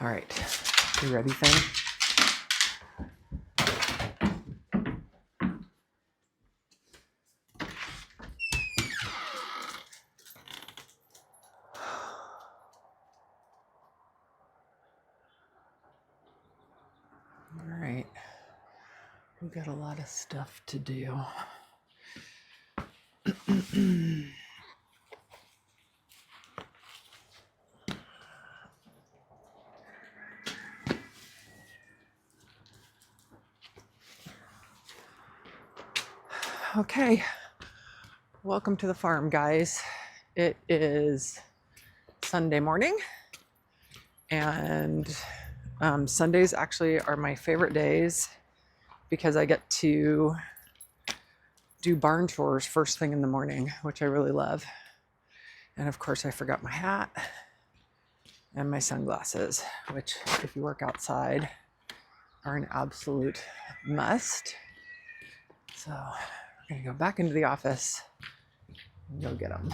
All right, you ready, Finn? All right, we've got a lot of stuff to do. Okay, welcome to the farm, guys. It is Sunday morning, and Sundays actually are my favorite days because I get to do barn chores first thing in the morning, which I really love. And of course, I forgot my hat and my sunglasses, which, if you work outside, are an absolute must. So we're gonna go back into the office and go get them.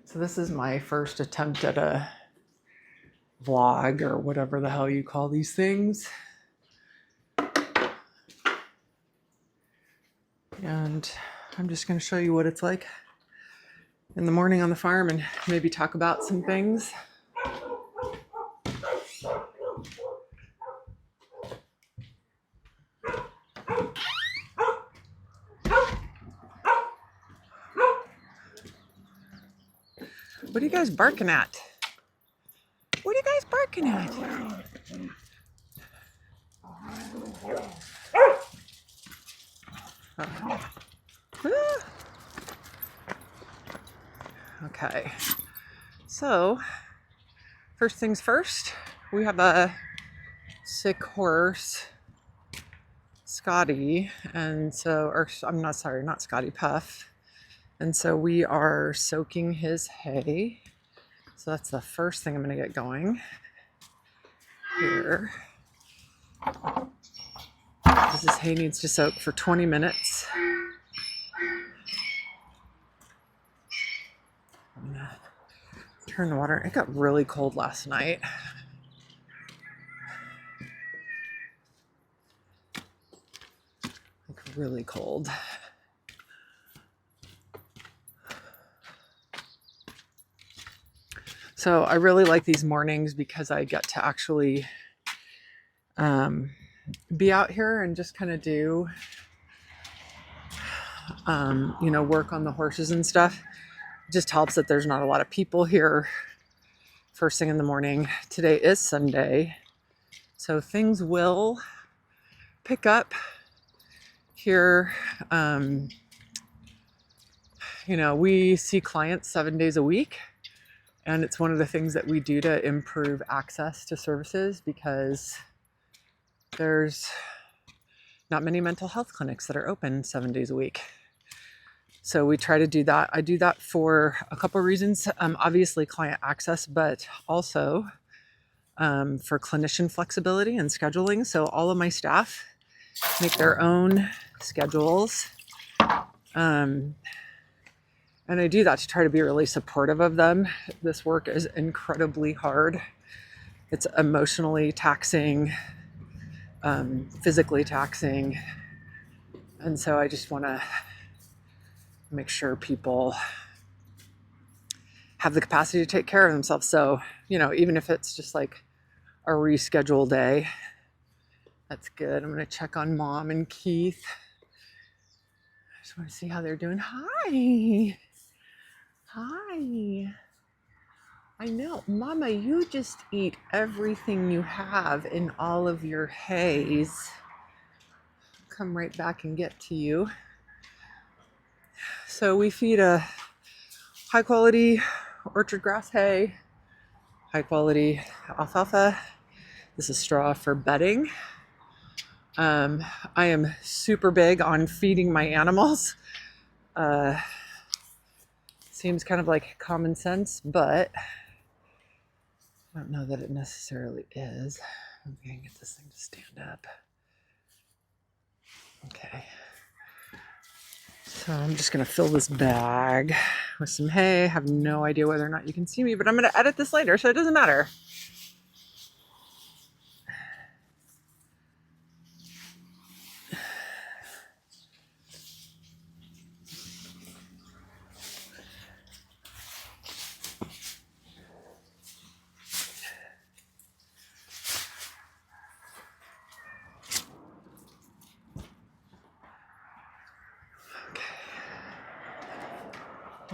So this is my first attempt at a vlog, or whatever the hell you call these things. And I'm just going to show you what it's like in the morning on the farm and maybe talk about some things. What are you guys barking at? What are you guys barking at? Okay, so first things first, we have a sick horse, Scotty, and so, or I'm not sorry, not Scotty, Puff. And so we are soaking his hay. So that's the first thing I'm going to get going here. His hay needs to soak for 20 minutes. I'm going to turn the water. It got really cold last night. Like really cold. So I really like these mornings because I get to actually be out here and just kind of do, work on the horses and stuff. It just helps that there's not a lot of people here first thing in the morning. Today is Sunday, so things will pick up here. We see clients 7 days a week, and it's one of the things that we do to improve access to services because there's not many mental health clinics that are open 7 days a week. So we try to do that. I do that for a couple of reasons. Obviously client access, but also for clinician flexibility and scheduling. So all of my staff make their own schedules. And I do that to try to be really supportive of them. This work is incredibly hard. It's emotionally taxing, physically taxing. And so I just want to make sure people have the capacity to take care of themselves. So, even if it's just like a rescheduled day, that's good. I'm going to check on Mom and Keith. I just want to see how they're doing. Hi. Hi. I know, Mama, you just eat everything you have in all of your hays. Come right back and get to you. So we feed a high quality orchard grass hay, high quality alfalfa. This is straw for bedding. I am super big on feeding my animals. Seems kind of like common sense, but I don't know that it necessarily is. I'm going to get this thing to stand up. Okay. So I'm just going to fill this bag with some hay. I have no idea whether or not you can see me, but I'm going to edit this later, so it doesn't matter.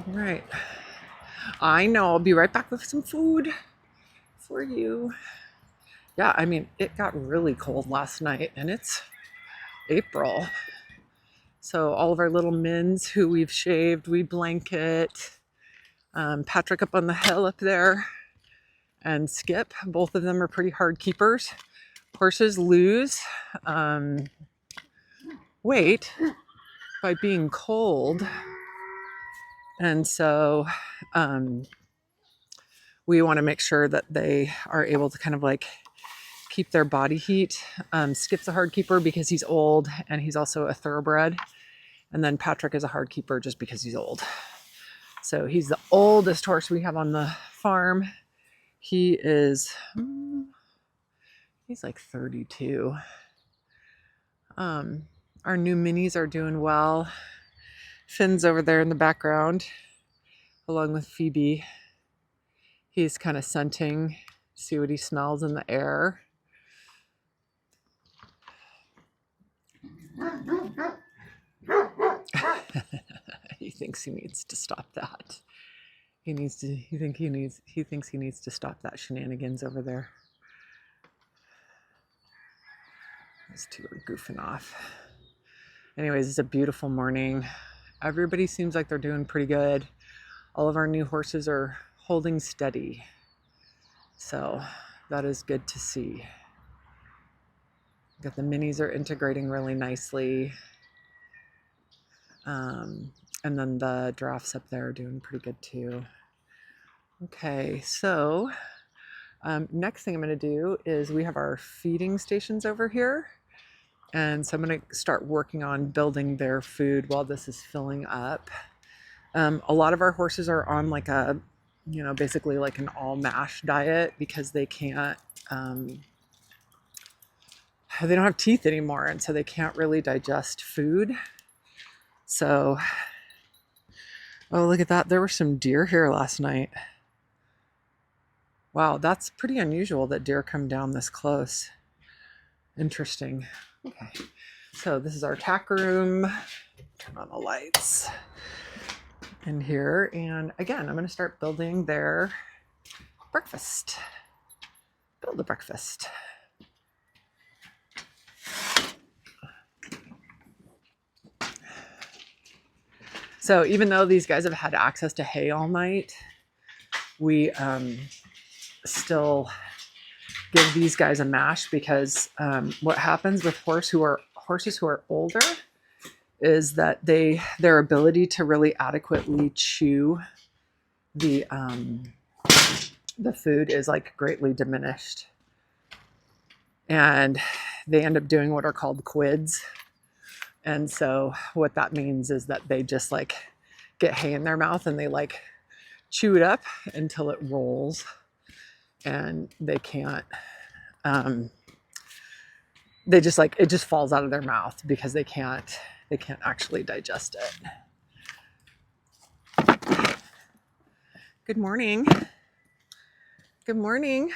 All right. I know. I'll be right back with some food for you. Yeah, I mean, it got really cold last night, and it's April. So all of our little mins who we've shaved, we blanket. Patrick up on the hill up there, and Skip. Both of them are pretty hard keepers. Horses lose weight by being cold. And so we want to make sure that they are able to kind of like keep their body heat. Skip's a hard keeper because he's old, and he's also a thoroughbred. And then Patrick is a hard keeper just because he's old. So he's the oldest horse we have on the farm. He is, he's like 32. Our new minis are doing well. Finn's over there in the background, along with Phoebe. He's kind of scenting, see what he smells in the air. He thinks he needs to stop that. He thinks he needs to stop that shenanigans over there. Those two are goofing off. Anyways, it's a beautiful morning. Everybody seems like they're doing pretty good. All of our new horses are holding steady. So that is good to see. Got the minis are integrating really nicely. And then the giraffes up there are doing pretty good too. Okay, so next thing I'm going to do is we have our feeding stations over here. And so I'm going to start working on building their food while this is filling up. A lot of our horses are on like a, basically like an all mash diet because they can't, they don't have teeth anymore. And so they can't really digest food. So, oh, look at that. There were some deer here last night. Wow, that's pretty unusual that deer come down this close. Interesting. Okay, so this is our tack room. Turn on the lights in here. And again, I'm going to start building their breakfast. Build a breakfast. So even though these guys have had access to hay all night, we still give these guys a mash because what happens with horses who are older is that their ability to really adequately chew the food is like greatly diminished, and they end up doing what are called quids. And so what that means is that they just like get hay in their mouth and they like chew it up until it rolls, and they can't, they just like, it just falls out of their mouth because they can't actually digest it. Good morning. Good morning.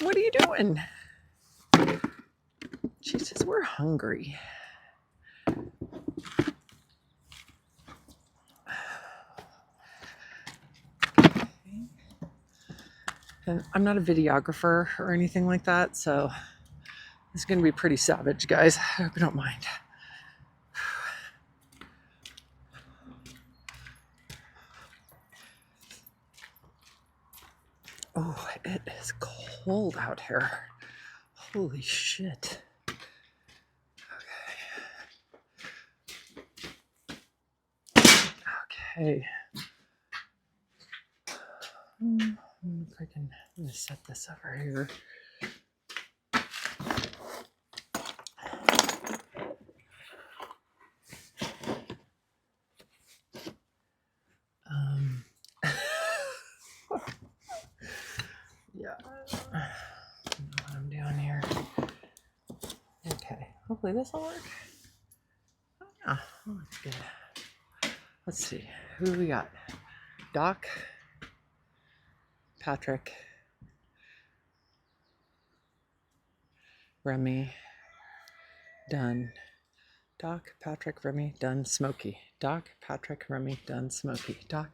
What are you doing? She says, we're hungry. And I'm not a videographer or anything like that, so it's going to be pretty savage, guys. I hope you don't mind. Oh, it is cold out here. Holy shit. Okay. If I can, I'm going to set this over here. Hopefully this will work. Oh, yeah, that looks good. Let's see, who we got? Doc, Patrick, Remy, done. Doc, Patrick, Remy, done, Smokey. Doc, Patrick, Remy, done, Smokey. Doc,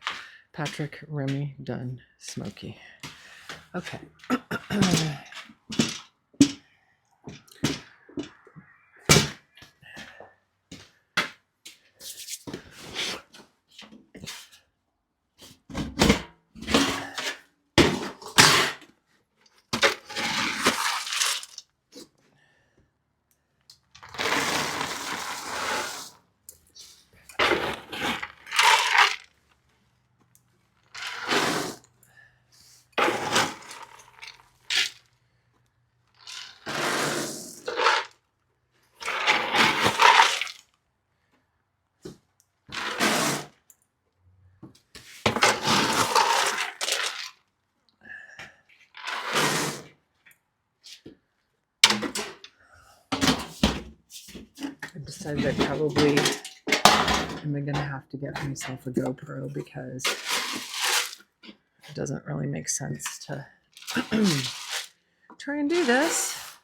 Patrick, Remy, done, Smokey. Okay. I decided I probably am going to have to get myself a GoPro because it doesn't really make sense to try and do this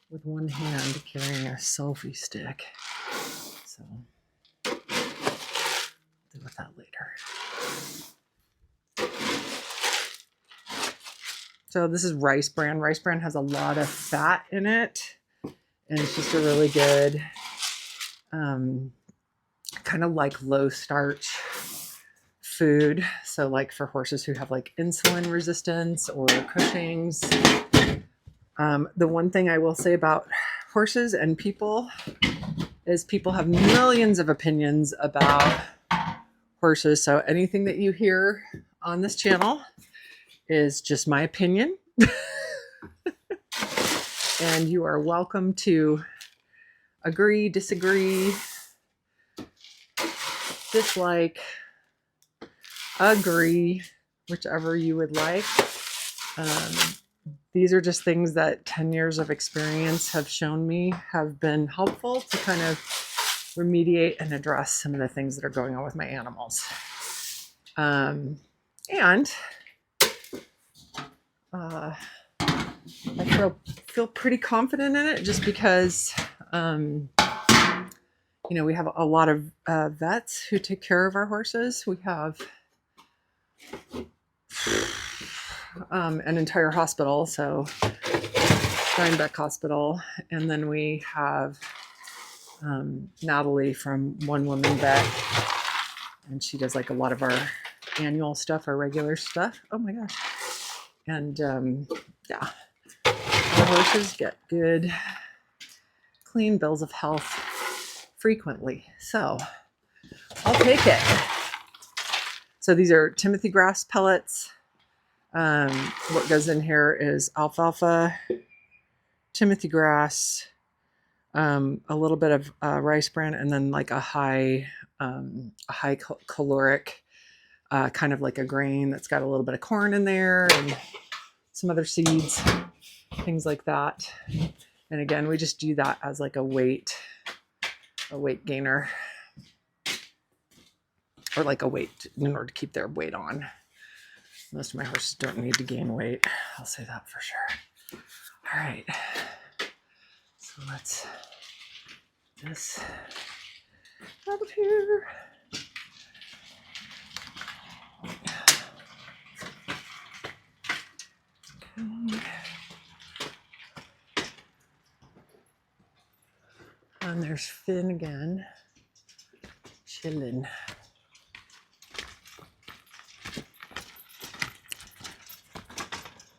with one hand carrying a selfie stick. So I'll deal with that later. So this is Rice Bran. Rice Bran has a lot of fat in it, and it's just a really good kind of like low starch food. So like for horses who have like insulin resistance or Cushing's. The one thing I will say about horses and people is people have millions of opinions about horses. So anything that you hear on this channel is just my opinion. And you are welcome to agree, disagree, dislike, agree, whichever you would like. These are just things that 10 years of experience have shown me have been helpful to kind of remediate and address some of the things that are going on with my animals. And I feel pretty confident in it just because, you know, we have a lot of vets who take care of our horses. We have an entire hospital, so Steinbeck Hospital, and then we have Natalie from One Woman Vet, and she does like a lot of our annual stuff, our regular stuff. Oh my gosh. And yeah, our horses get good, clean bills of health frequently, so I'll take it. So these are Timothy grass pellets. What goes in here is alfalfa, Timothy grass, a little bit of rice bran, and then like a high caloric, kind of like a grain that's got a little bit of corn in there and some other seeds, things like that. And again, we just do that as like a weight gainer, or like a weight in order to keep their weight on. Most of my horses don't need to gain weight. I'll say that for sure. All right. So let's get this out of here. Okay. And there's Finn again, chilling.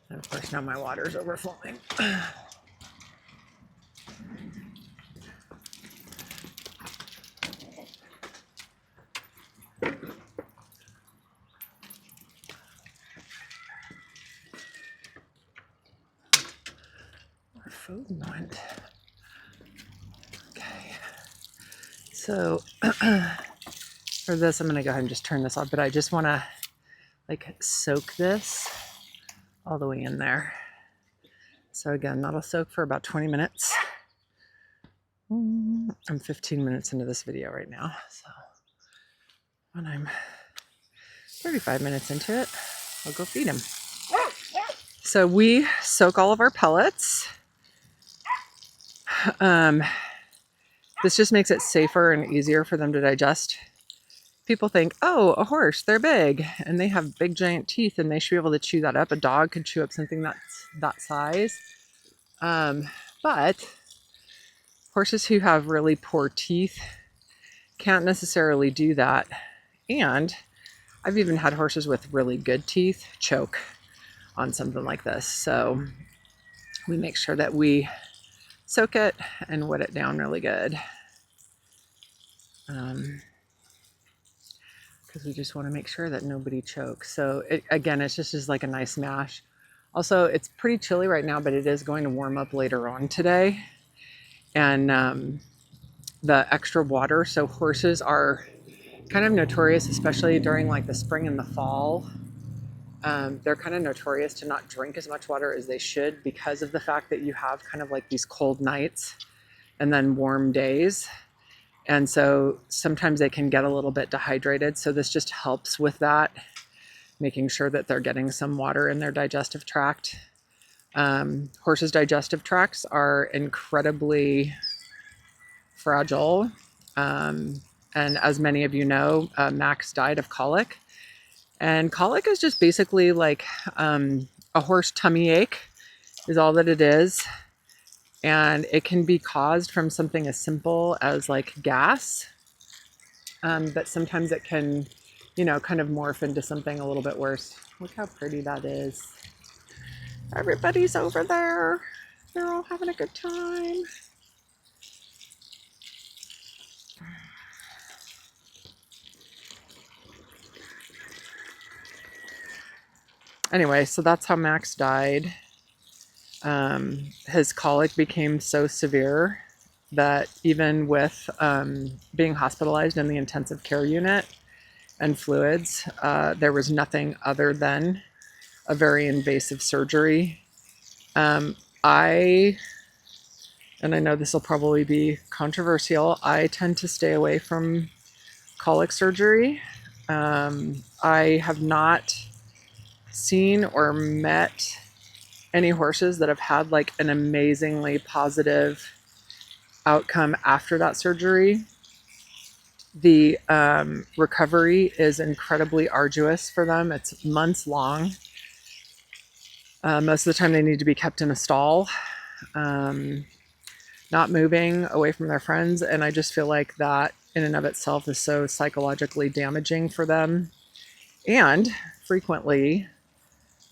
And of course now my water's overflowing. Our food went. Okay. So for this, I'm gonna go ahead and just turn this off, but I just wanna like soak this all the way in there. So again, that'll soak for about 20 minutes. I'm 15 minutes into this video right now, so when I'm 35 minutes into it, I'll go feed him. So we soak all of our pellets. This just makes it safer and easier for them to digest. People think, oh, a horse, they're big and they have big giant teeth and they should be able to chew that up. A dog could chew up something that's that size. But horses who have really poor teeth can't necessarily do that. And I've even had horses with really good teeth choke on something like this. So we make sure that we soak it and wet it down really good. Because we just want to make sure that nobody chokes. So again, it's just like a nice mash. Also, it's pretty chilly right now, but it is going to warm up later on today. And the extra water, so horses are kind of notorious, especially during like the spring and the fall. They're kind of notorious to not drink as much water as they should because of the fact that you have kind of like these cold nights and then warm days. And so sometimes they can get a little bit dehydrated. So this just helps with that, making sure that they're getting some water in their digestive tract. Horses' digestive tracts are incredibly fragile. And as many of you know, Max died of colic. And colic is just basically like a horse tummy ache is all that it is. And it can be caused from something as simple as like gas. But sometimes it can, you know, kind of morph into something a little bit worse. Look how pretty that is. Everybody's over there. They're all having a good time. Anyway, so that's how Max died. His colic became so severe that even with being hospitalized in the intensive care unit and fluids, there was nothing other than a very invasive surgery. And I know this will probably be controversial, I tend to stay away from colic surgery. I have not seen or met any horses that have had like an amazingly positive outcome after that surgery. The recovery is incredibly arduous for them. It's months long. Most of the time they need to be kept in a stall, not moving away from their friends. And I just feel like that in and of itself is so psychologically damaging for them. And frequently,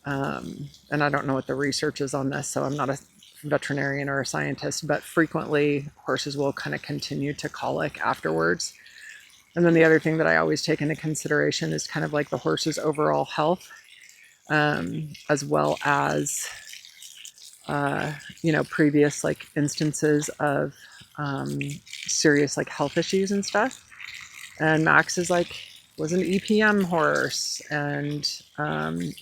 and I don't know what the research is on this, so I'm not a veterinarian or a scientist, but frequently horses will kind of continue to colic afterwards. And then the other thing that I always take into consideration is kind of like the horse's overall health, as well as, you know, previous like instances of serious like health issues and stuff. And Max is like, was an EPM horse. And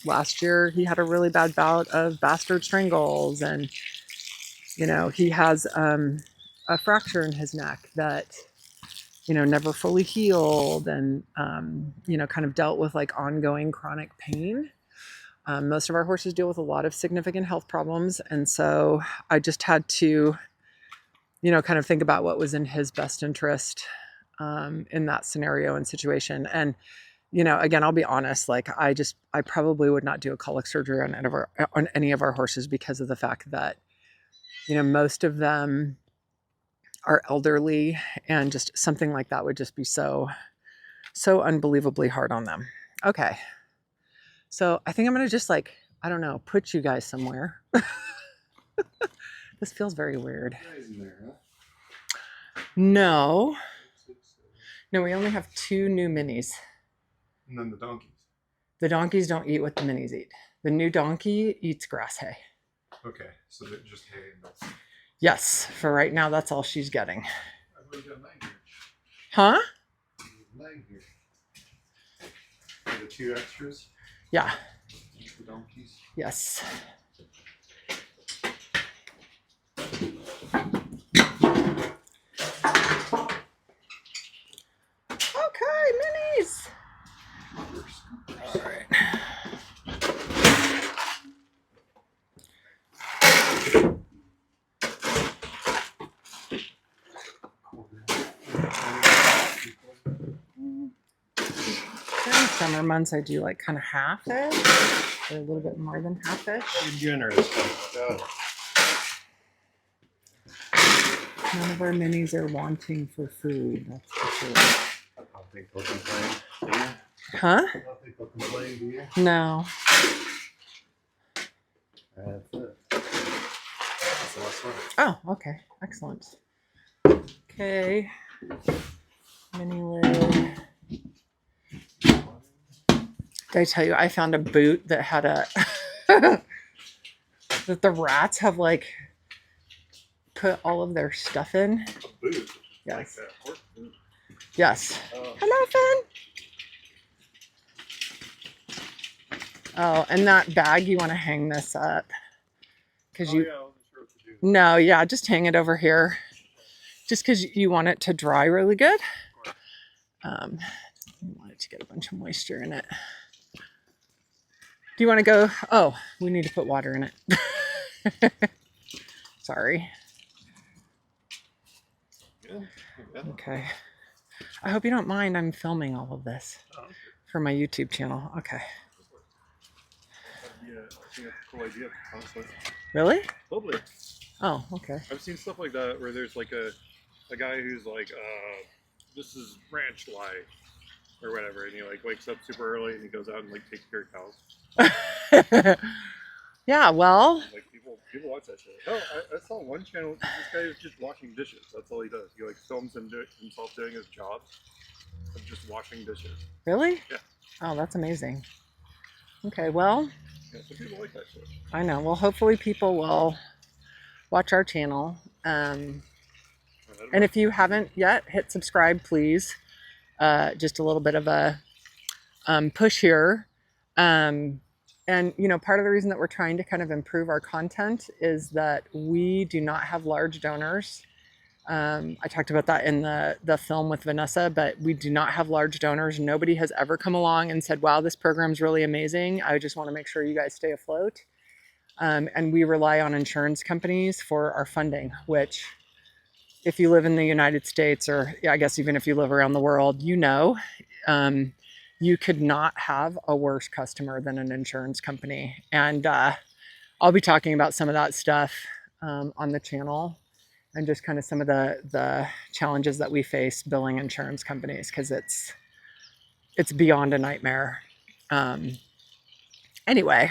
last year he had a really bad bout of bastard strangles. And, you know, he has a fracture in his neck that, you know, never fully healed and, you know, kind of dealt with like ongoing chronic pain. Most of our horses deal with a lot of significant health problems. And so I just had to, you know, kind of think about what was in his best interest in that scenario and situation. And, you know, again, I'll be honest, like I probably would not do a colic surgery on any of our horses because of the fact that, you know, most of them are elderly and just something like that would just be so unbelievably hard on them. Okay. So I think I'm going to just like, I don't know, put you guys somewhere. This feels very weird. No, we only have 2 new minis. And then the donkeys. The donkeys don't eat what the minis eat. The new donkey eats grass hay. Okay, so they're just hay and that's... Yes, for right now, that's all she's getting. I've already got 9 here. Huh? 9 here. Are the 2 extras? Yeah. The donkeys? Yes. During summer months, I do like kind of half-ish, or a little bit more than half-ish. You're generous. None of our minis are wanting for food, that's for sure. I don't think they'll complain. Do you? Huh? I don't think they'll complain, do you? No. That's it. That's the last one. Oh, okay. Excellent. Okay. Mini lid. Did I tell you I found a boot that had a that the rats have like put all of their stuff in? A boot. Yes. Like that horse boot. Yes. Oh. Hello, Finn. Oh, and that bag, you want to hang this up. Because Yeah, I wasn't sure what to do. No, yeah, just hang it over here. Just because you want it to dry really good. You want it to get a bunch of moisture in it. Do you want to go? Oh, we need to put water in it. Sorry. Good. Okay. I hope you don't mind. I'm filming all of this Oh, for my YouTube channel. Okay. yeah, I think that's a cool idea, honestly. Really? Totally. Oh, okay. I've seen stuff like that where there's like a guy who's like, this is ranch life or whatever, and he like wakes up super early and he goes out and like takes care of cows. Yeah, well, Like people watch that shit. Oh, I saw one channel. This guy is just washing dishes. That's all he does. He like films himself doing his job of just washing dishes. really? Yeah. Oh, that's amazing. Okay, well, Yeah, some people like that shit. I know. Well, hopefully people will watch our channel. And if you haven't yet, hit subscribe, please. Just a little bit of a push here. And, you know, part of the reason that we're trying to kind of improve our content is that we do not have large donors. I talked about that in the film with Vanessa, but we do not have large donors. Nobody has ever come along and said, wow, this program's really amazing. I just want to make sure you guys stay afloat. And we rely on insurance companies for our funding, which if you live in the United States, or I guess even if you live around the world, you know, you could not have a worse customer than an insurance company. And I'll be talking about some of that stuff on the channel, and just kind of some of the challenges that we face billing insurance companies, because it's beyond a nightmare. Anyway,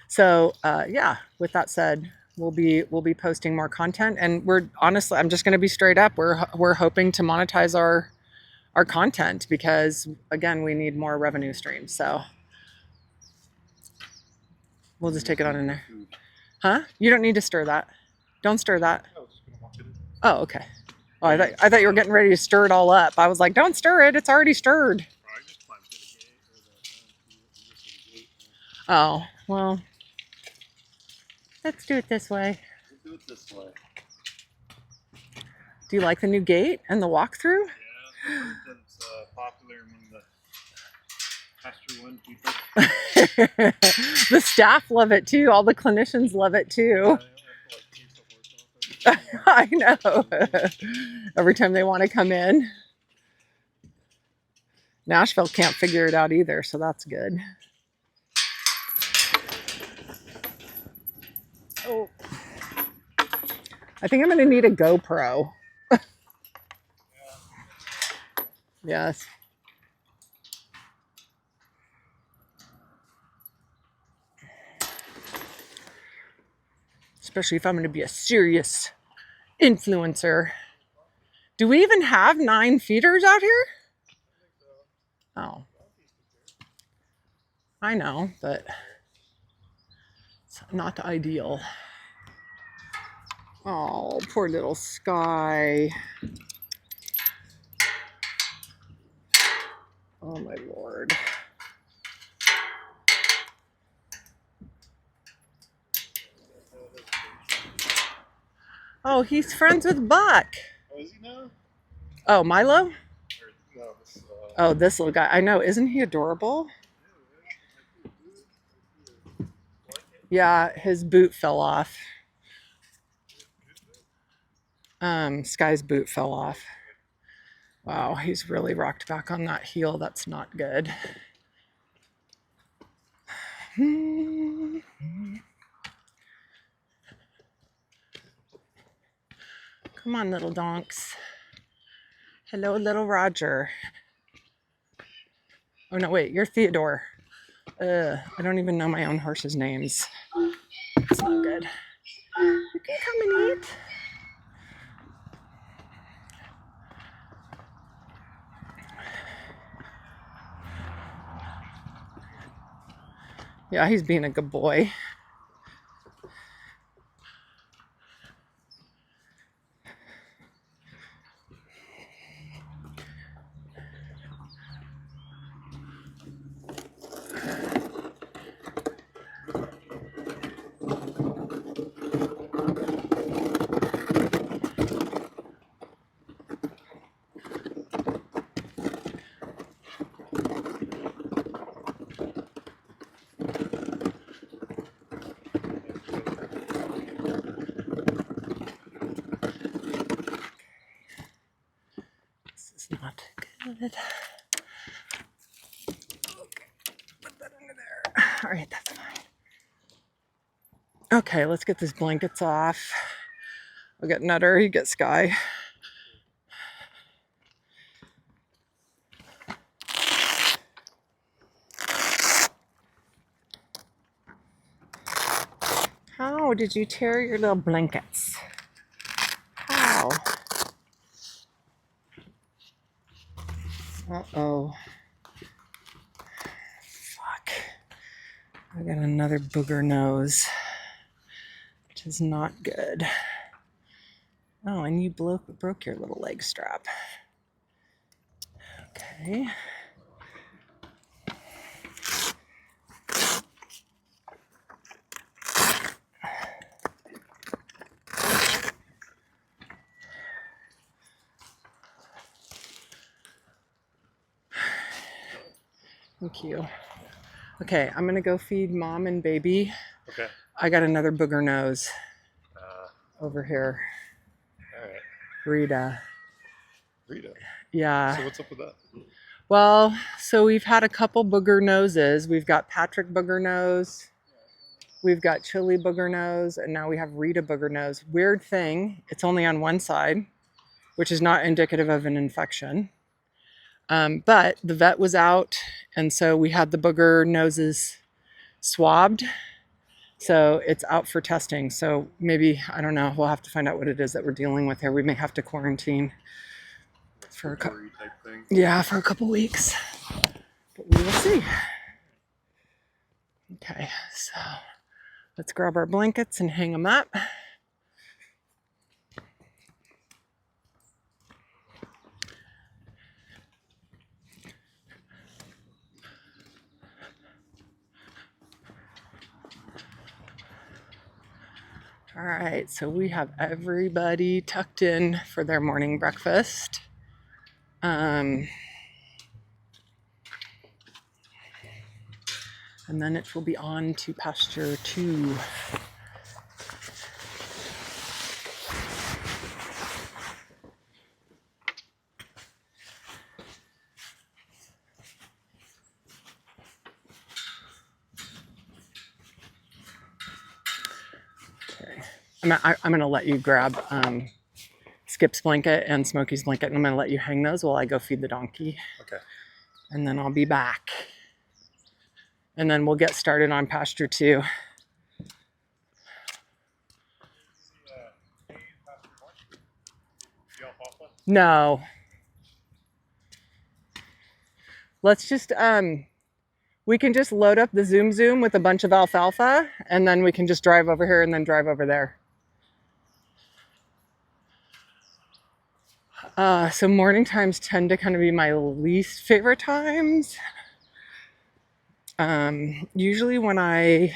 so yeah, with that said, we'll be posting more content, and we're honestly, I'm just going to be straight up, we're hoping to monetize our content, because again, we need more revenue streams. So we'll just take it on in there. Huh? You don't need to stir that. Don't stir that. I was just gonna walk it in. Oh, okay. Oh, I thought you were getting ready to stir it all up. I was like, don't stir it. It's already stirred. I just climbed through the gate or the gate. Oh, well, let's do it this way. We'll do it this way. Do you like the new gate and the walkthrough? Yeah, it's popular among the Pasture One people. The staff love it too. All the clinicians love it too. I know. Every time they want to come in. Nashville can't figure it out either, so that's good. Oh, I think I'm going to need a GoPro. Yes. Especially if I'm going to be a serious influencer. Do we even have 9 feeders out here? Oh. I know, but it's not ideal. Oh, poor little Sky. Oh my Lord. Oh, he's friends with Buck. Oh, is he now? Oh, Milo? Or, no, this, Oh, this little guy. I know. Isn't he adorable? Yeah, his boot fell off. Sky's boot fell off. Wow, he's really rocked back on that heel. That's not good. Come on, little donks. Hello, little Roger. Oh, no, wait, you're Theodore. I don't even know my own horse's names. It's not good. You can come and eat. Yeah, he's being a good boy. This is not good. Okay, put that under there. All right, that's fine. Okay, let's get these blankets off. We'll get Nutter, you get Sky. How did you tear your little blankets? How? Uh-oh. Fuck. I got another booger nose, which is not good. Oh, and you broke your little leg strap. Okay. Thank you. Okay, I'm gonna go feed mom and baby. Okay. I got another booger nose over here. All right. Rita. Rita. Yeah. So what's up with that? Well, so we've had a couple booger noses. We've got Patrick booger nose. We've got Chili booger nose, and now we have Rita booger nose. Weird thing, it's only on one side, which is not indicative of an infection. But the vet was out, and so we had the booger noses swabbed. So it's out for testing. So maybe, I don't know, we'll have to find out what it is that we're dealing with here. We may have to quarantine for a couple, yeah, for a couple weeks. But we will see. Okay, so let's grab our blankets and hang them up. All right, so we have everybody tucked in for their morning breakfast. And then it will be on to pasture 2. Okay, I'm gonna let you grab Skip's blanket and Smokey's blanket, and I'm gonna let you hang those while I go feed the donkey. Okay. And then I'll be back. And then we'll get started on pasture 2. No. Let's just, we can just load up the Zoom with a bunch of alfalfa, and then we can just drive over here and then drive over there. So morning times tend to kind of be my least favorite times. Usually when I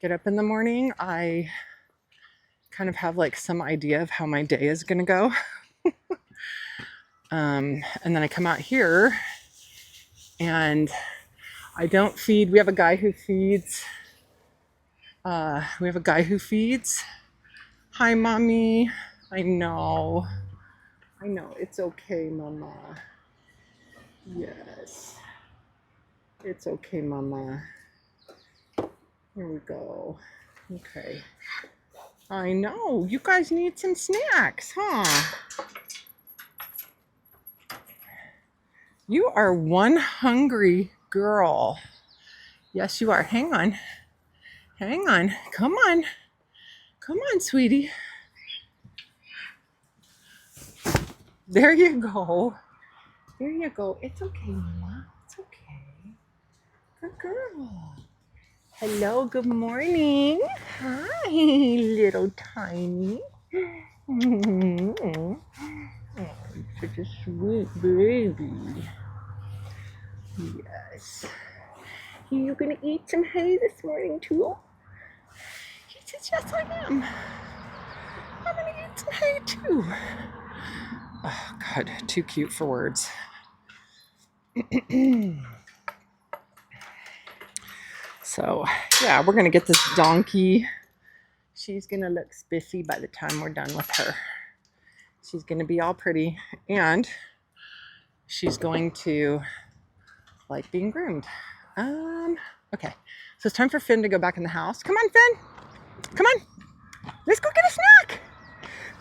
get up in the morning, I kind of have like some idea of how my day is gonna go. And then I come out here and I don't feed. We have a guy who feeds. Hi, mommy. I know. I know, it's okay, Mama. Yes. It's okay, Mama. Here we go. Okay. I know, you guys need some snacks, huh? You are one hungry girl. Yes, you are. Hang on. Hang on. Come on. Come on, sweetie. There you go. There you go. It's okay, Mama. It's okay. Good girl. Hello, good morning. Hi, little tiny. Oh, such a sweet baby. Yes. You gonna eat some hay this morning too? He says, yes, I am. I'm gonna eat some hay too. Oh, God, too cute for words. So, yeah, we're gonna get this donkey. She's gonna look spiffy by the time we're done with her. She's gonna be all pretty, and she's going to like being groomed. Okay, so it's time for Finn to go back in the house. Come on, Finn. Come on. Let's go get a snack.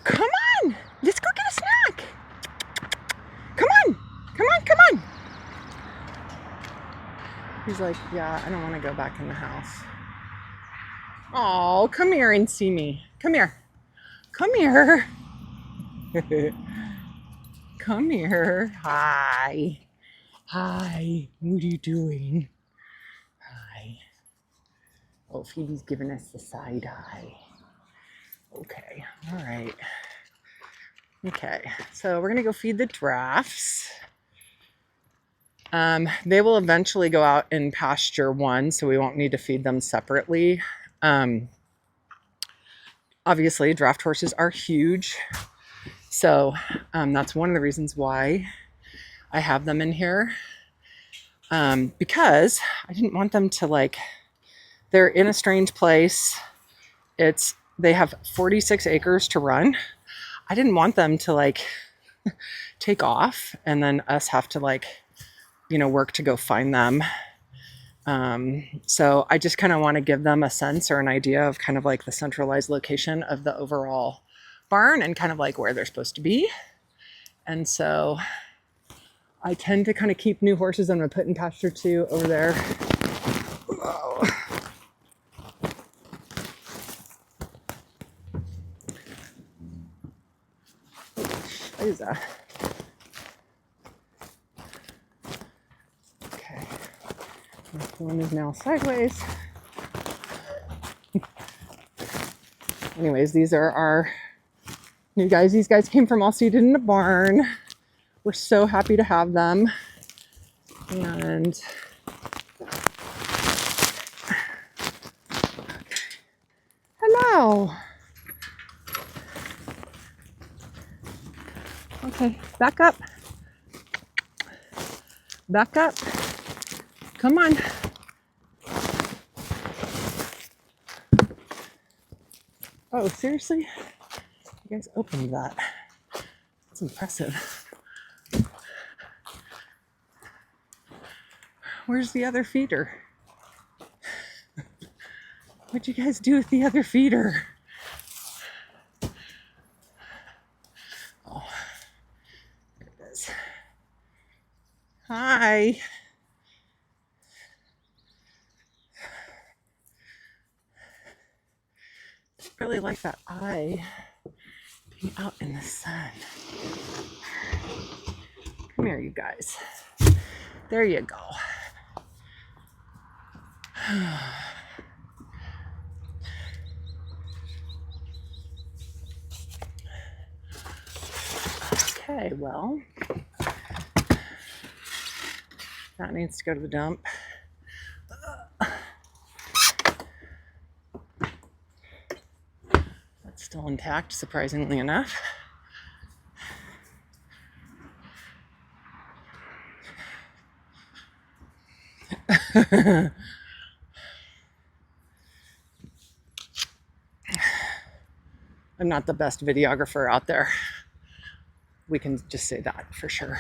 Come on. Let's go get a snack. Come on. Come on, come on. He's like, yeah, I don't want to go back in the house. Oh, come here and see me. Come here. Come here. Come here. Hi. Hi. What are you doing? Hi. Oh, Phoebe's giving us the side eye. Okay. All right. Okay. So we're going to go feed the giraffes. They will eventually go out in pasture one, so we won't need to feed them separately. Obviously, draft horses are huge. So that's one of the reasons why I have them in here. Because I didn't want them to they're in a strange place. They have 46 acres to run. I didn't want them to take off and then us have to work to go find them. So I just kind of want to give them a sense or an idea of kind of the centralized location of the overall barn and kind of where they're supposed to be. And so I tend to kind of keep new horses I'm going to put in pasture too over there. Whoa. What is that? Okay. This one is now sideways. Anyways, these are our new guys. These guys came from all seated in a barn. We're so happy to have them. And hello. Okay, back up. Back up. Come on. Oh, seriously? You guys opened that. That's impressive. Where's the other feeder? What'd you guys do with the other feeder? Oh, there it is. Hi. I really like that eye being out in the sun. Come here, you guys. There you go. Okay, well, that needs to go to the dump. That's still intact, surprisingly enough. I'm not the best videographer out there. We can just say that for sure.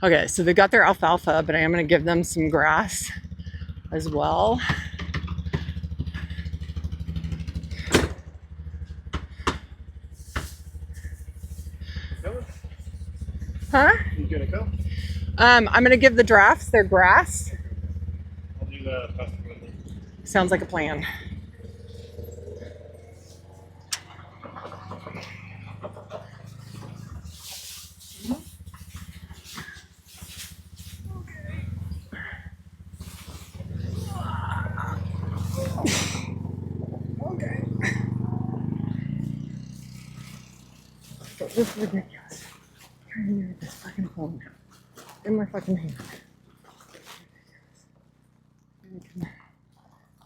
Okay, so they got their alfalfa, but I am going to give them some grass as well. Huh? You gonna go? I'm going to give the giraffes their grass. I'll do the pasture with them. Sounds like a plan. Okay. So this is ridiculous. I'm trying to use this fucking phone in my fucking hand. I can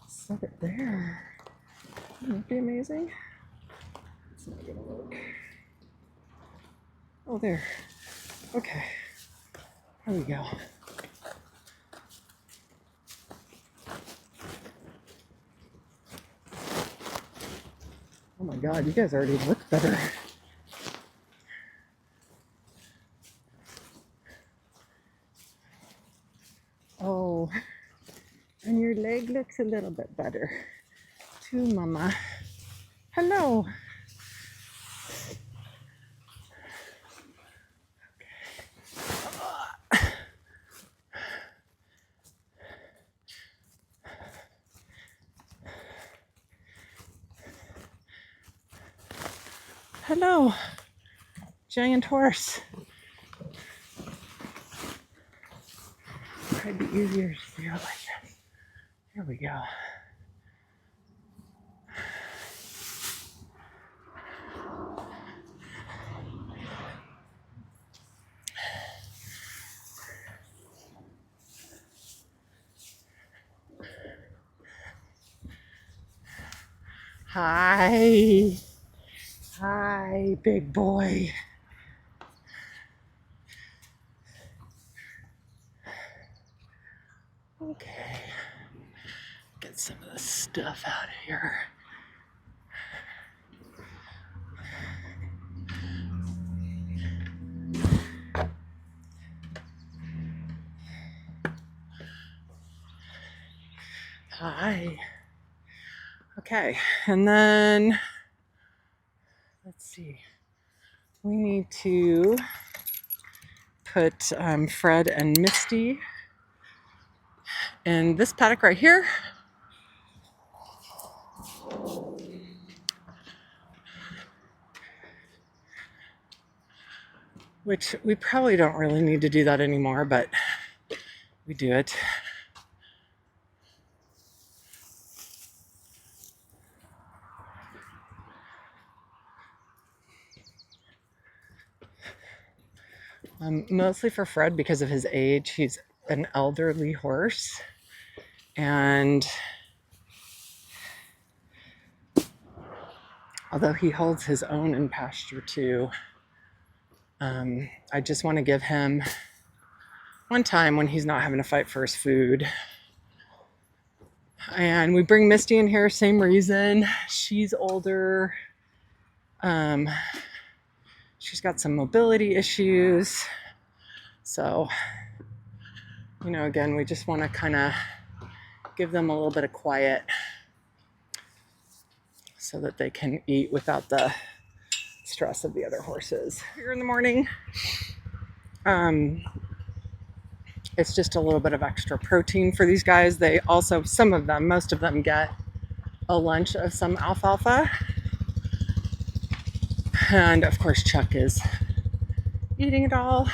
set it there. Wouldn't that be amazing? It's not gonna work. Oh, there. Okay. There we go. Oh my god, you guys already look better. Oh, and your leg looks a little bit better too, Mama. Hello. Hello, giant horse. It'd be easier to do it like this. Here we go. Hi. Hi, big boy. Okay. Get some of this stuff out of here. Hi. Okay, and then let's see. We need to put Fred and Misty in this paddock right here. Which we probably don't really need to do that anymore, but we do it. Mostly for Fred because of his age. He's an elderly horse, and although he holds his own in pasture too, I just want to give him one time when he's not having to fight for his food. And we bring Misty in here, same reason. She's older. She's got some mobility issues. So, you know, again, we just want to kind of give them a little bit of quiet so that they can eat without the stress of the other horses. Here in the morning, it's just a little bit of extra protein for these guys. They also, most of them get a lunch of some alfalfa. And of course, Chuck is eating it all.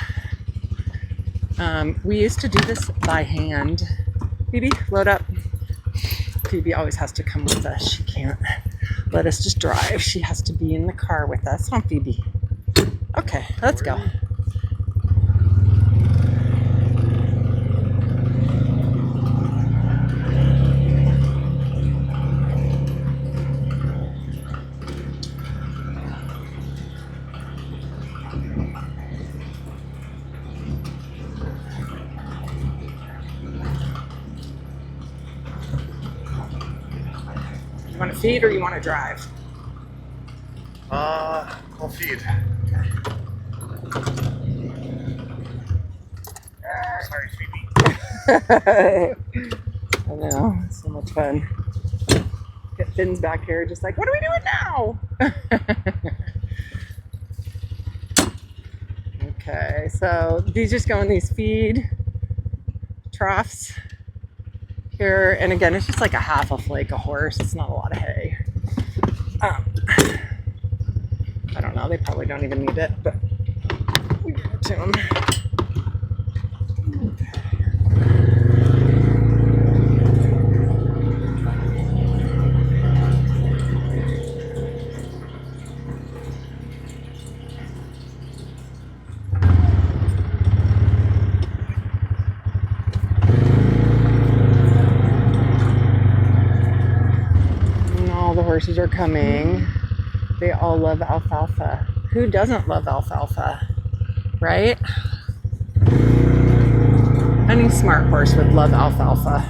We used to do this by hand. Phoebe, load up. Phoebe always has to come with us. She can't let us just drive. She has to be in the car with us, huh, Phoebe? Okay, let's go. You want to feed or you want to drive? I'll feed. I know, so much fun. Get Finn's back here just like, what are we doing now? Okay, so these just go in these feed troughs here. And again, it's just like a half a flake a horse. It's not a lot of hay. I don't know, they probably don't even need it, but we give it to them. And all the horses are coming. They all love alfalfa. Who doesn't love alfalfa, right? Any smart horse would love alfalfa.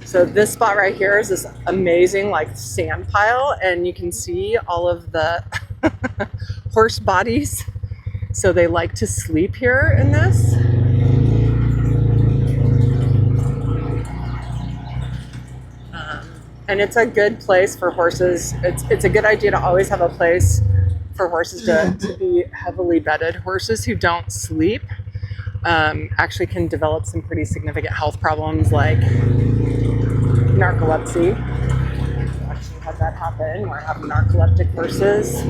So this spot right here is this amazing like sand pile, and you can see all of the horse bodies. So they like to sleep here in this. And it's a good place for horses. It's a good idea to always have a place for horses to be heavily bedded. Horses who don't sleep actually can develop some pretty significant health problems like narcolepsy. We actually had that happen. We're having narcoleptic horses.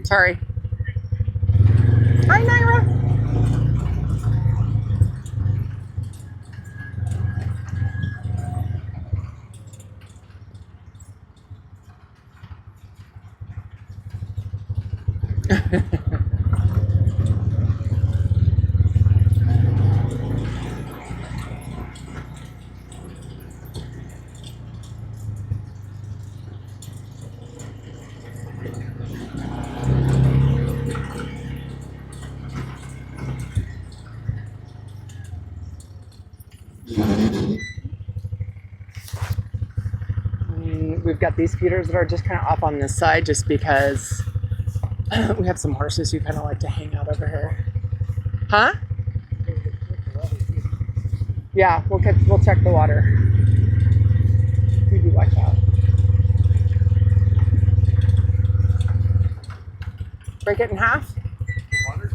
Sorry. Hi, Naira. We've got these feeders that are just kind of off on this side just because we have some horses who kind of like to hang out over here. Huh? Yeah, we'll check the water. We do watch out. Break it in half? Water?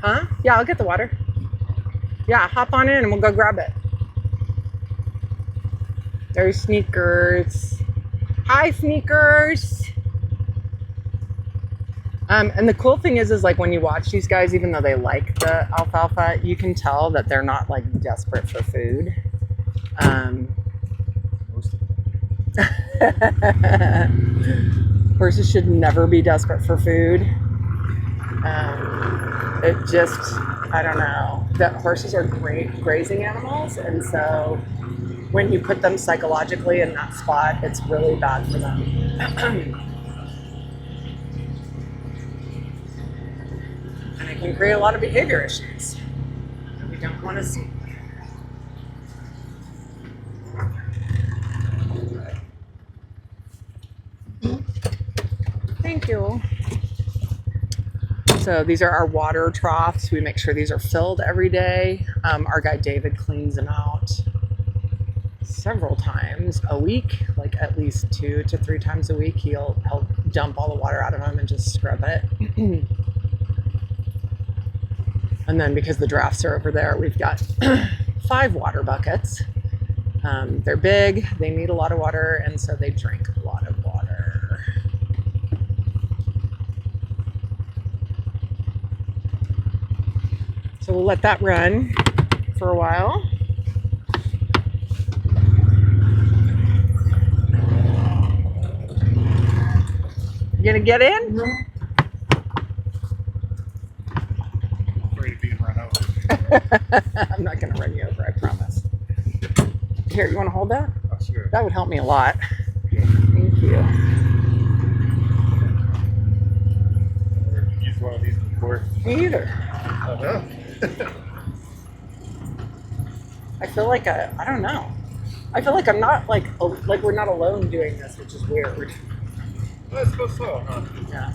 Huh? Yeah, I'll get the water. Yeah, hop on in and we'll go grab it. There's Sneakers. Hi, Sneakers. And the cool thing is like when you watch these guys, even though they like the alfalfa, you can tell that they're not like desperate for food. Horses should never be desperate for food. It just, I don't know. That horses are great grazing animals, and so when you put them psychologically in that spot, it's really bad for them. And it can create a lot of behavior issues that we don't want to see. Thank you. So these are our water troughs. We make sure these are filled every day. Our guy David cleans them out several times a week, like at least 2 to 3 times a week. He'll dump all the water out of them and just scrub it. And then because the drafts are over there, we've got 5 water buckets. They're big, they need a lot of water, and so they drink a lot of water. So we'll let that run for a while. You gonna get in? Afraid of being run over. I'm not going to run you over, I promise. Here, you want to hold that? Oh, sure. That would help me a lot. Yeah. Thank you. Never used one of these before. Me either. Oh, no? I feel like I don't know. I feel like I'm not like we're not alone doing this, which is weird. I suppose so, huh? Yeah.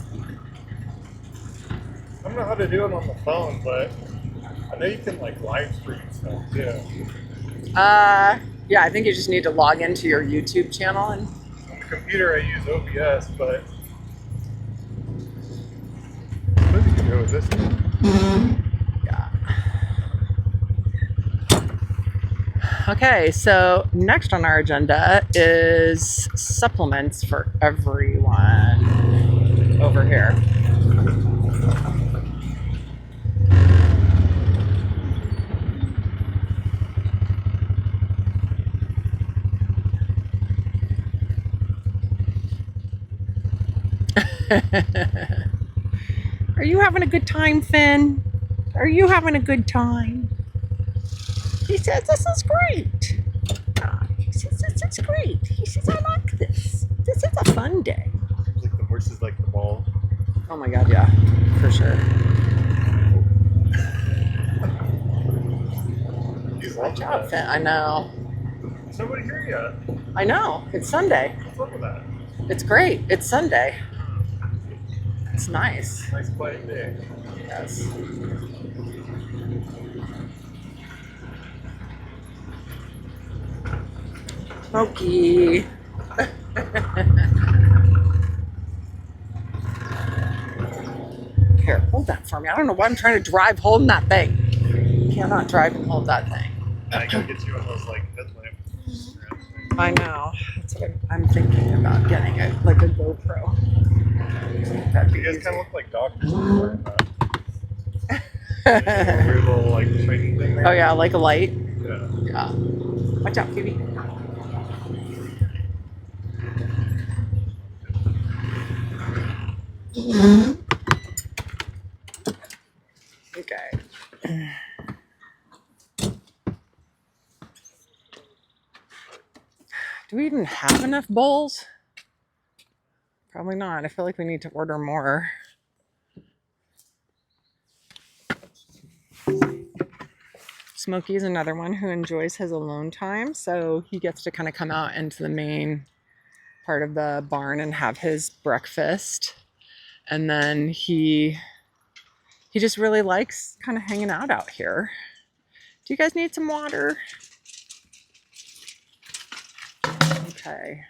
I don't know how to do it on the phone, but I know you can like live stream stuff too. Yeah, I think you just need to log into your YouTube channel and On the computer I use OBS, but I think you can go with this one. yeah. Okay, so next on our agenda is supplements for everyone over here. Are you having a good time, Finn? Are you having a good time? He says this is great. He says this is great. He says I like this. This is a fun day. Seems like the horse is like the ball. Oh my god, yeah, for sure. He's Good job, Finn. I know. There's nobody here yet. I know. It's Sunday. What's up with that? It's great. It's Sunday. It's nice. Nice quiet day. Yes. Smokey. Here, hold that for me. I don't know why I'm trying to drive holding that thing. Cannot drive and hold that thing. I gotta get you one of those like headlamp straps. I know. That's what I'm thinking about getting it, like a GoPro. That'd be You guys easy. kind of look like doctors when you're wearing that. A weird little like shiny thing there. Oh yeah, like a light. Yeah. Yeah. Watch out, Phoebe. Okay. Do we even have enough bowls? Probably not. I feel like we need to order more. Smokey is another one who enjoys his alone time, so he gets to kind of come out into the main part of the barn and have his breakfast. And then he just really likes kind of hanging out here. Do you guys need some water? Okay.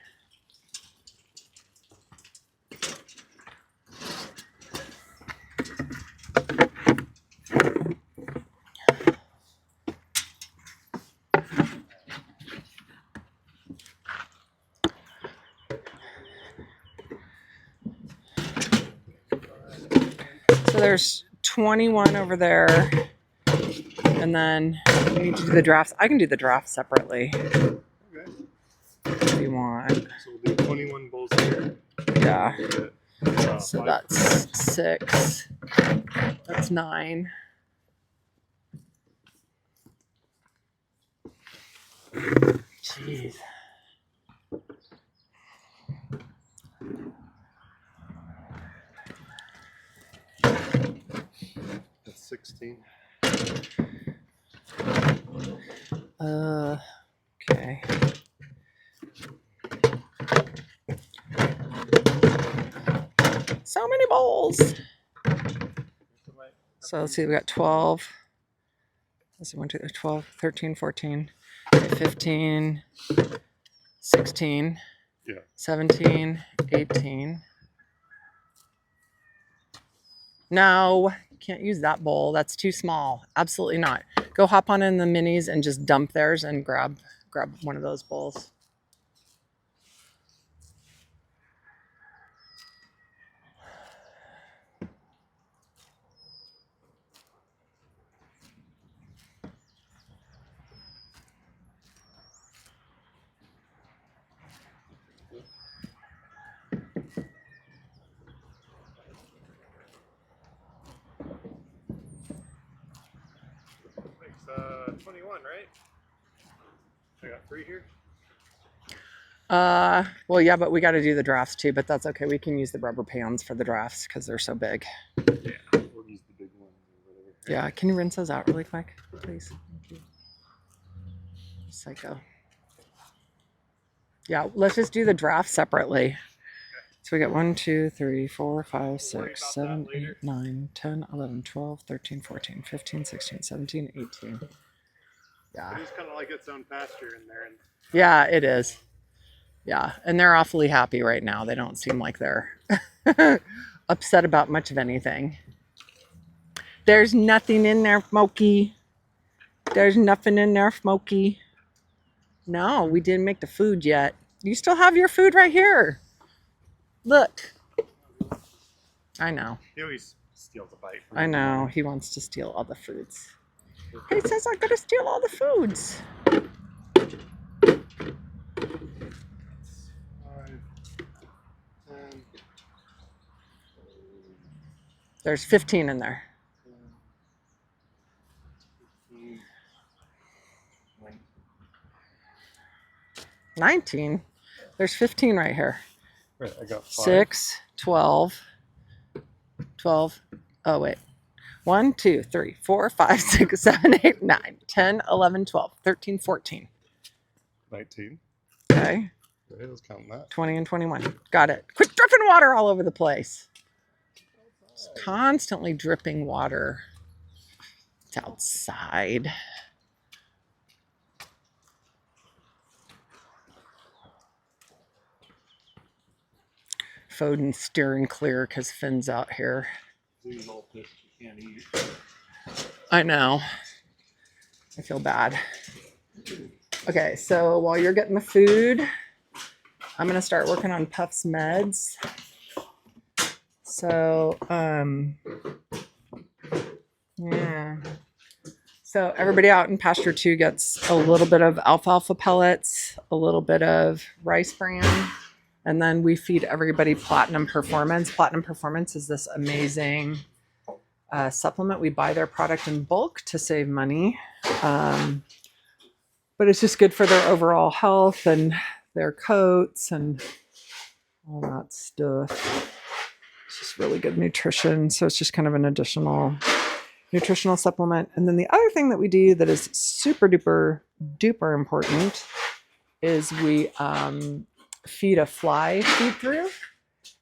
So there's 21 over there. And then we need to do the drafts. I can do the draft separately Okay. if you want. So we'll do 21 bowls here. Yeah. Get, So 5. that's 6. That's 9. Jeez. That's 16. Okay. So many bowls. So let's see, we got 12. Let's see, 1, 2, 12, 13, 14, 15, 16, Yeah. 17, 18. No, can't use that bowl. That's too small. Absolutely not. Go hop on in the minis and just dump theirs and grab one of those bowls. 21, right? I got 3 here. Well, yeah, but we got to do the drafts too, but that's okay. We can use the rubber pans for the drafts because they're so big. Yeah, we'll use the big one or whatever. Yeah, can you rinse those out really quick, please? Thank you. Psycho. Yeah, let's just do the draft separately. Okay. So we got 1, 2, 3, 4, 5, 6, 7, 8, 9, 10, 11, 12, 13, 14, 15, 16, 17, 18. Yeah. It is kind of like its own pasture in there. And yeah, it is. Yeah, and they're awfully happy right now. They don't seem like they're upset about much of anything. There's nothing in there, Smokey. There's nothing in there, Smokey. No, we didn't make the food yet. You still have your food right here. Look. I know. He always steals a bite. I know. He wants to steal all the foods. He says, I'm going to steal all the foods. 5, 10. There's 15 in there. 15, 19? There's 15 right here. Right, I got 5. 6, 12. 12. Oh, wait. 1, 2, 3, 4, 5, 6, 7, 8, 9, 10, 11, 12, 13, 14. 19. Okay. Okay, let's count that. 20 and 21. Got it. Quit dripping water all over the place. It's constantly dripping water. It's outside. Foden's steering clear because Finn's out here. These all fish you can't eat. I know. I feel bad. Okay, so while you're getting the food, I'm going to start working on Puff's meds. So, yeah. So everybody out in pasture 2 gets a little bit of alfalfa pellets, a little bit of rice bran, and then we feed everybody Platinum Performance. Platinum Performance is this amazing supplement. We buy their product in bulk to save money. But it's just good for their overall health and their coats and all that stuff. It's just really good nutrition. So it's just kind of an additional nutritional supplement. And then the other thing that we do that is super duper important is we feed a fly feed through.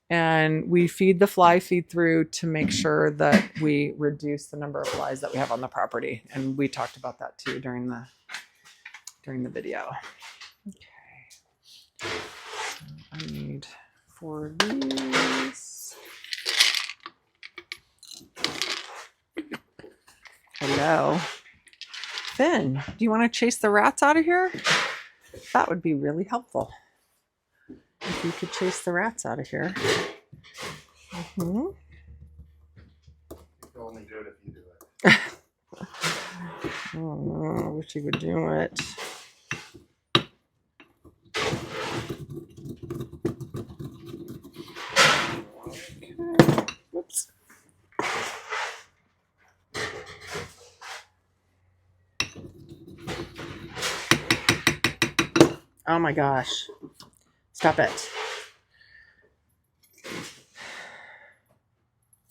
And we feed the fly feed through to make sure that we reduce the number of flies that we have on the property. And we talked about that too during the video. Okay. So I need 4 of these. Hello. Finn, do you want to chase the rats out of here? That would be really helpful. If you could chase the rats out of here. Mm-hmm. You can only do it if you do it. Oh, I wish you would do it. Okay. Whoops. Oh my gosh. Stop it.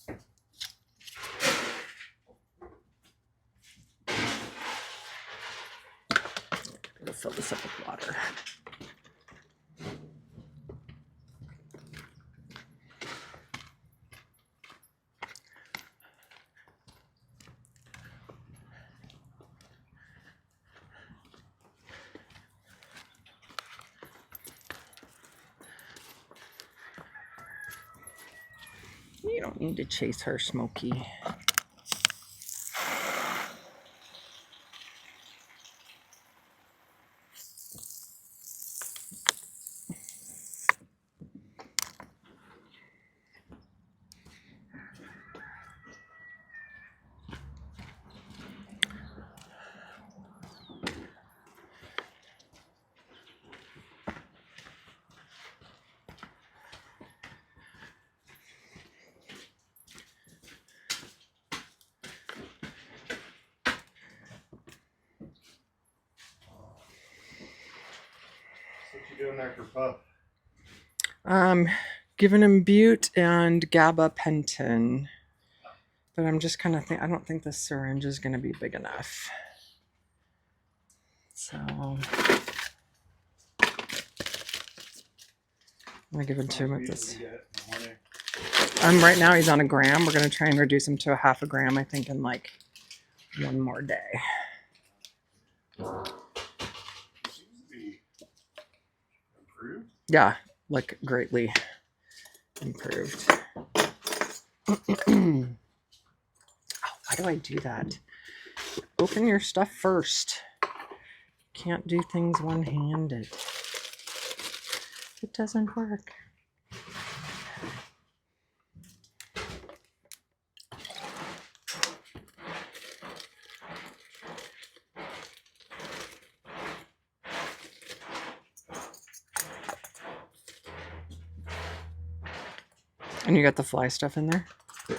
I'm gonna fill this up with water. You don't need to chase her, Smokey. doing there for Pup? Giving him bute and gabapentin. But I'm just kind of I don't think the syringe is going to be big enough. So I'm going to give it to him at this. Right now he's on 1 gram. We're going to try and reduce him to a 1/2 gram, I think, in like 1 more day. Seems to be improved. Yeah, like greatly improved. Why do I do that? Open your stuff first. Can't do things one-handed. It doesn't work. And you got the fly stuff in there? You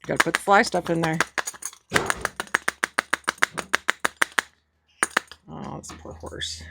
gotta put the fly stuff in there. Oh, this poor horse.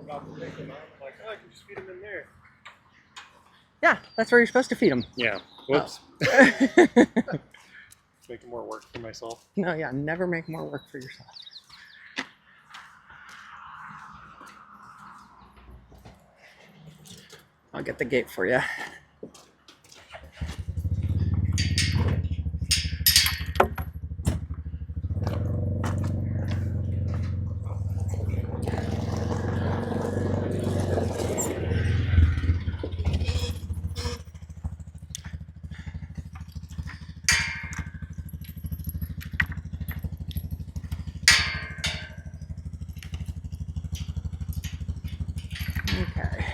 About to take him out. I'm like, oh, I can just feed him in there. Yeah, that's where you're supposed to feed them. Yeah. Whoops. Oh. Making more work for myself. No, yeah, never make more work for yourself. I'll get the gate for you. Okay.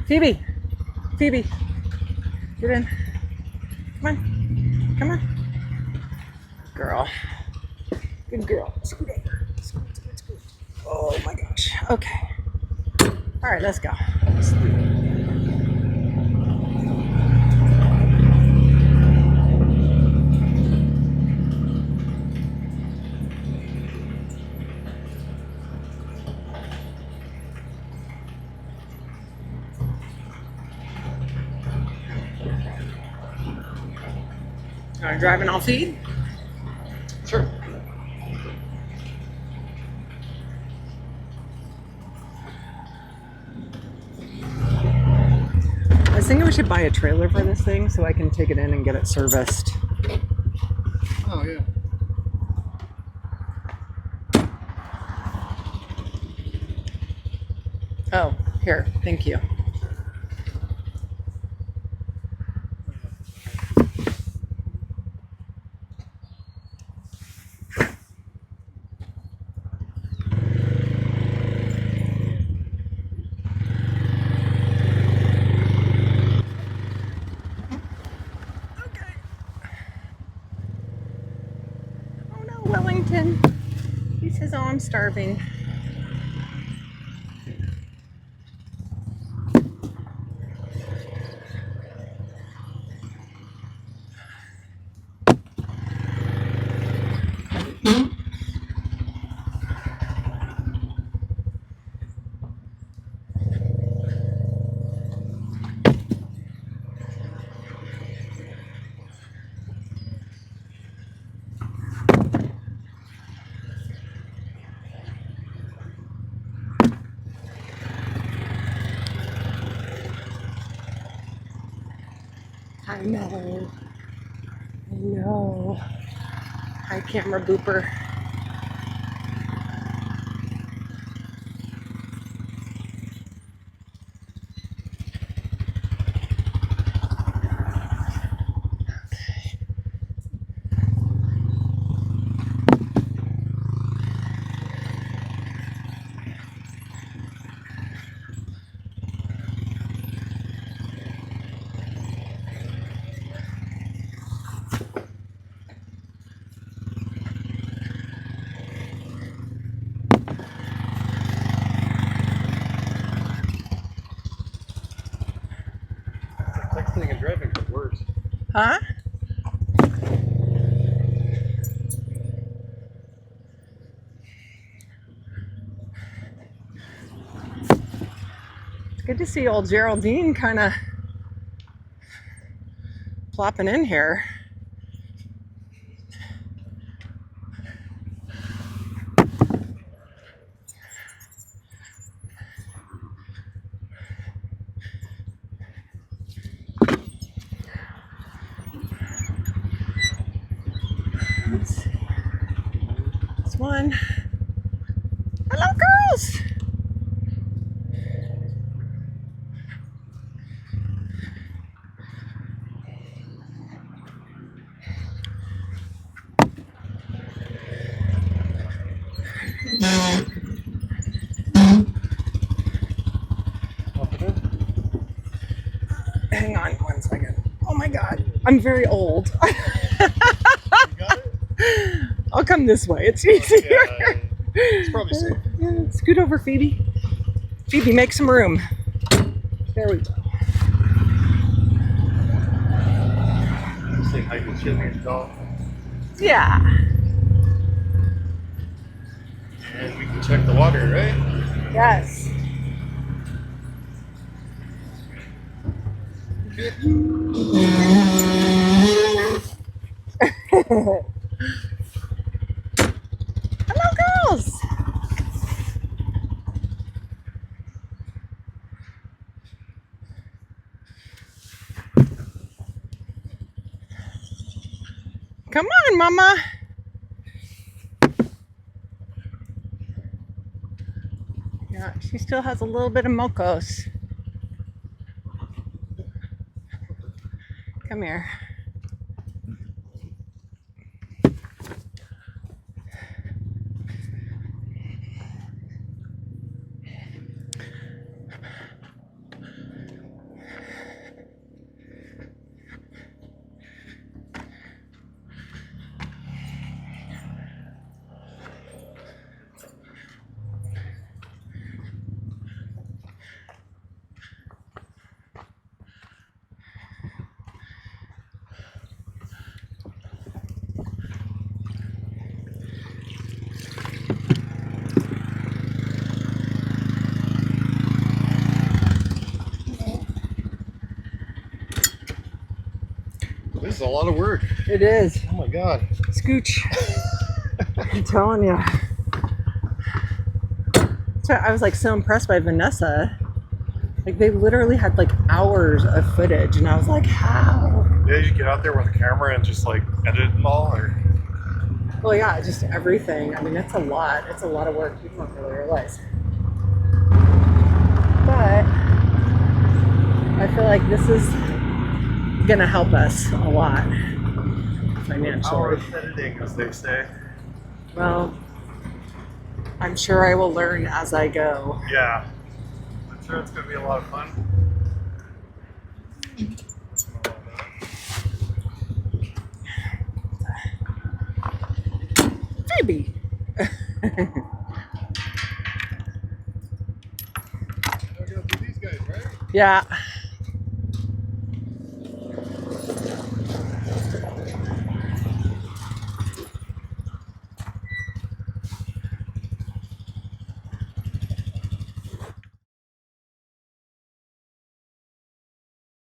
Phoebe! Phoebe! Get in. Come on. Come on. Girl. Good girl. Scoot over. Scoot, scoot, scoot. Oh my gosh. Okay. All right, let's go. Are you driving all feed? Sure. I was thinking we should buy a trailer for this thing so I can take it in and get it serviced. Oh, yeah. Oh, here. Thank you. Wellington. He says, oh, I'm starving. Hi, Mellow. I know. Hi, camera booper. Texting and driving get worse. Huh? It's good to see old Geraldine kind of plopping in here. Let's see. This one. Hello, girls. Hang on 1 second. Oh my God, I'm very old. You got it? I'll come this way. It's easier. Yeah, it's probably safe. Yeah, scoot over, Phoebe. Phoebe, make some room. There we go. Say hi to Jimmy's dog. Yeah. And we can check the water, right? Yes. Hello, girls. Come on, Mama. Yeah, she still has a little bit of mocos. Come here. This is a lot of work. It is. Oh my God. Scooch. I'm telling you. So I was like so impressed by Vanessa. Like they literally had like hours of footage, and I was like, how? Did you get out there with a camera and just like edit it all, or? Well, yeah, just everything. I mean, it's a lot. It's a lot of work. You don't really realize. But I feel like this is gonna help us a lot financially. Hours editing, as they say. Well, I'm sure I will learn as I go. Yeah. I'm sure it's gonna be a lot of fun. Maybe. Gotta go through these guys, right? Yeah.